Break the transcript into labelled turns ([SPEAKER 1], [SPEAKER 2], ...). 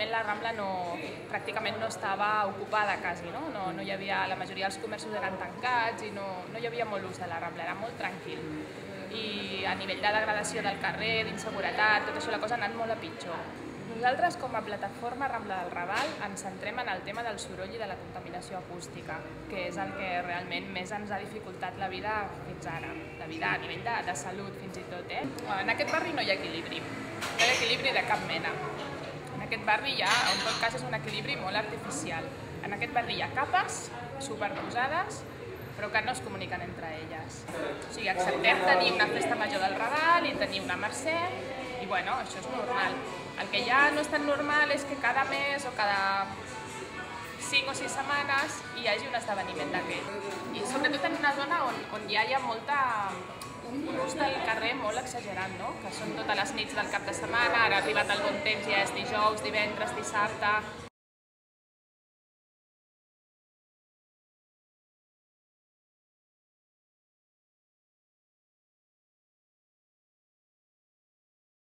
[SPEAKER 1] realment la Rambla pràcticament no estava ocupada quasi, no hi havia, la majoria dels comerços eren tancats i no hi havia molt ús de la Rambla, era molt tranquil. I a nivell de degradació del carrer, d'inseguretat, tot això la cosa ha anat molt a pitjor. Nosaltres, com a plataforma Rambla del Raval, ens centrem en el tema del soroll i de la contaminació acústica, que és el que realment més ens ha dificultat la vida fins ara, la vida a nivell de salut fins i tot. En aquest barri no hi ha equilibri, no hi ha equilibri de cap mena. En aquest barri hi ha, en tot cas, és un equilibri molt artificial. En aquest barri hi ha capes superposades, però que no es comuniquen entre elles. O sigui, acceptem tenir una festa major del Raval i tenir una Mercè, i bueno, això és normal. El que ja no és tan normal és que cada mes o cada 5 o 6 setmanes hi hagi un esdeveniment d'aquest. I sobretot en una zona on ja hi ha un ús del carrer molt exagerat, no? Que són totes les nits del cap de setmana, ara ha arribat el bon temps, ja és dijous, divendres, dissabte.